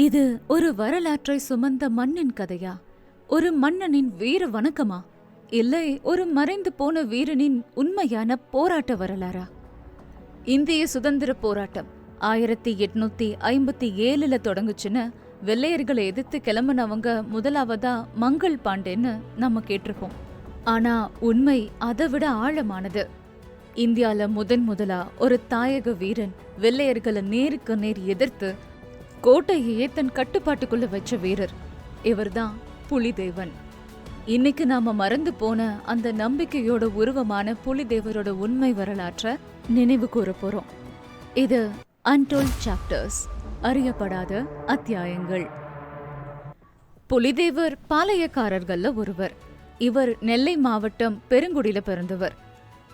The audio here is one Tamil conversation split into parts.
இது ஒரு வரலாற்றை சுமந்த மண்ணின் கதையா? ஒரு மன்னனின் வீர வணக்கமா? இல்லை ஒரு மறைந்து போன வீரனின் உண்மையான போராட்ட வரலாறா? இந்திய சுதந்திர போராட்டம் 1857 தொடங்குச்சுன்னு வெள்ளையர்களை எதிர்த்து கிளம்பினவங்க முதலாவதா மங்கள் பாண்டேன்னு நம்ம கேட்டிருப்போம். ஆனா உண்மை அதை விட ஆழமானது. இந்தியால முதலா ஒரு தாயக வீரன் வெள்ளையர்களை நேருக்கு நேர் எதிர்த்து கோட்டையே தன் கட்டுப்பாட்டுக்குள்ள வச்ச வீரர். இவர்தான் புலிதேவன். இன்னைக்கு நாம மறந்து போன அந்த நம்பிக்கையோட உருவமான புலிதேவரோட உண்மை வரலாற்றை நினைவு கூற போறோம். இது அன்டோல்ட் சாப்டர்ஸ், அறியப்படாத அத்தியாயங்கள். புலிதேவர் பாளையக்காரர்கள்ல ஒருவர். இவர் நெல்லை மாவட்டம் பெருங்குடியில பிறந்தவர்.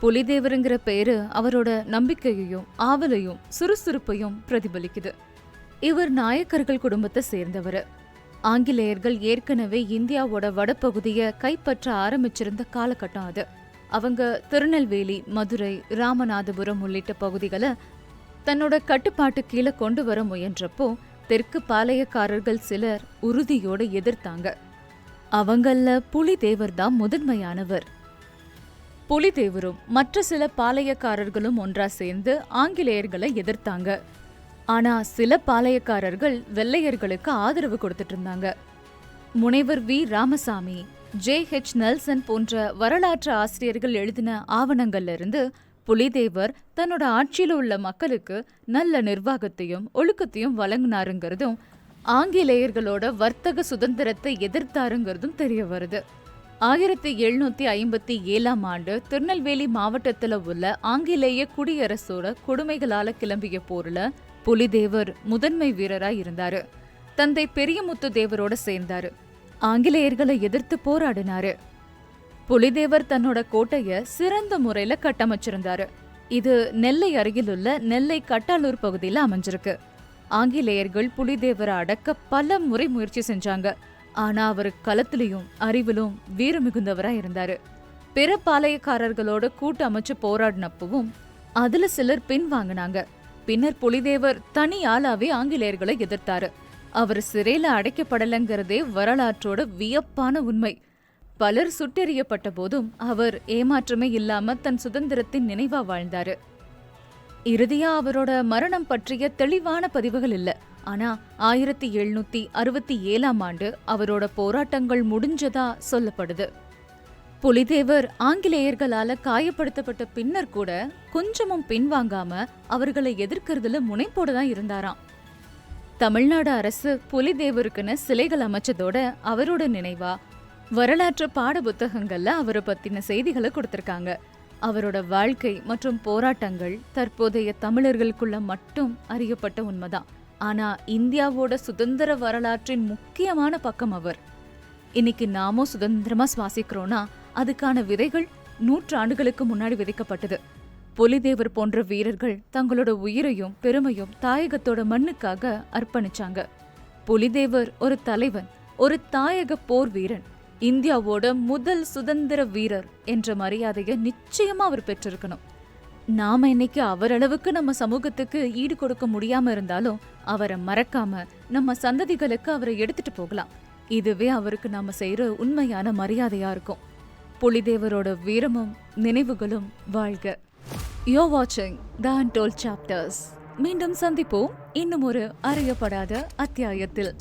புலிதேவருங்கிற பேரு அவரோட நம்பிக்கையையும் ஆவலையும் சுறுசுறுப்பையும் பிரதிபலிக்குது. இவர் நாயக்கர்கள் குடும்பத்தை சேர்ந்தவர். ஆங்கிலேயர்கள் ஏற்கனவே இந்தியாவோட வடபகுதியை கைப்பற்ற ஆரம்பிச்சிருந்த காலகட்டம் அது. அவங்க திருநெல்வேலி, மதுரை, ராமநாதபுரம் உள்ளிட்ட பகுதிகளை தன்னோட கட்டுப்பாட்டு கீழே கொண்டு வர முயன்றப்போ தெற்கு பாளையக்காரர்கள் சிலர் உறுதியோட எதிர்த்தாங்க. அவங்கள புலிதேவர் தான் முதன்மையானவர். புலிதேவரும் மற்ற சில பாளையக்காரர்களும் ஒன்றா சேர்ந்து ஆங்கிலேயர்களை எதிர்த்தாங்க. ஆனா சில பாளையக்காரர்கள் வெள்ளையர்களுக்கு ஆதரவு கொடுத்துட்டு இருந்தாங்க. முனைவர் வி ராமசாமி, J.H. நெல்சன் போன்ற வரலாற்று ஆசிரியர்கள் எழுதின ஆவணங்கள்ல இருந்து புலிதேவர் தன்னோட ஆட்சியில உள்ள மக்களுக்கு நல்ல நிர்வாகத்தையும் ஒழுக்கத்தையும் வழங்கினாருங்கிறதும் ஆங்கிலேயர்களோட வர்த்தக சுதந்திரத்தை எதிர்த்தாருங்கிறதும் தெரிய வருது. 1757 திருநெல்வேலி மாவட்டத்துல உள்ள ஆங்கிலேய குடியரசோட கொடுமைகளால கிளம்பிய போர்ல புலிதேவர் முதன்மை வீரராய் இருந்தாரு. தந்தை பெரியமுத்து தேவரோட சேர்ந்தாரு. ஆங்கிலேயர்களை எதிர்த்து போராடினாரு. புலிதேவர் தன்னோட கோட்டைய சிறந்த முறையில கட்டமைச்சிருந்தாரு. இது நெல்லை அருகிலுள்ள நெல்லை கட்டாலூர் பகுதியில அமைஞ்சிருக்கு. ஆங்கிலேயர்கள் புலிதேவரை அடக்க பல முறை முயற்சி செஞ்சாங்க. ஆனா அவர் களத்திலையும் அறிவிலும் வீர மிகுந்தவரா இருந்தாரு. பிற பாளையக்காரர்களோட கூட்டு அமைச்சு போராடினப்பவும் அதுல சிலர் பின்வாங்கினாங்க. பின்னர் புலிதேவர் தனி ஆளாவே ஆங்கிலேயர்களை எதிர்த்தாரு. அவர் சிறையில அடைக்கப்படலங்கிறதே வரலாற்றோட வியப்பான உண்மை. பலர் சுட்டெறியப்பட்ட போதும் அவர் ஏமாற்றமே இல்லாம தன் சுதந்திரத்தின் நினைவா வாழ்ந்தாரு. இறுதியா அவரோட மரணம் பற்றிய தெளிவான பதிவுகள் இல்ல. ஆனா 1767 அவரோட போராட்டங்கள் முடிஞ்சதா சொல்லப்படுது. புலிதேவர் ஆங்கிலேயர்களால காயப்படுத்தப்பட்ட பின்னர் கூட கொஞ்சமும் பின்வாங்காம அவர்களை எதிர்க்கிறதுல முனைப்போட தான் இருந்தாராம். தமிழ்நாடு அரசு புலிதேவருக்குன்னு சிலைகள் அமைச்சதோட அவரோட நினைவா வரலாற்று பாட புத்தகங்கள்ல அவரை பத்தின செய்திகளை கொடுத்திருக்காங்க. அவரோட வாழ்க்கை மற்றும் போராட்டங்கள் தற்போதைய தமிழர்களுக்குள்ள மட்டும் அறியப்பட்ட உண்மைதான். ஆனா இந்தியாவோட சுதந்திர வரலாற்றின் முக்கியமான பக்கம் அவர். இன்னைக்கு நாமும் சுதந்திரமா சுவாசிக்கிறோம்னா அதுக்கான விதைகள் 100 ஆண்டுகளுக்கு முன்னாடி விதைக்கப்பட்டது. புலிதேவர் போன்ற வீரர்கள் தங்களோட உயிரையும் பெருமையும் தாயகத்தோட மண்ணுக்காக அர்ப்பணிச்சாங்க. புலிதேவர் ஒரு தலைவன், ஒரு தாயக போர் வீரன், இந்தியாவோட முதல் சுதந்திர வீரர் என்ற மரியாதையை நிச்சயமா அவர் பெற்றிருக்கணும். நாம இன்னைக்கு அவரளவுக்கு நம்ம சமூகத்துக்கு ஈடு கொடுக்க முடியாம இருந்தாலும் அவரை மறக்காம நம்ம சந்ததிகளுக்கு அவரை எடுத்துட்டு போகலாம். இதுவே அவருக்கு நாம செய்யற உண்மையான மரியாதையா இருக்கும். புலிதேவரோட வீரமும் நினைவுகளும் வாழ்க. You're watching The Untold Chapters. மீண்டும் சந்திப்போம் இன்னும் ஒரு அறியப்படாத அத்தியாயத்தில்.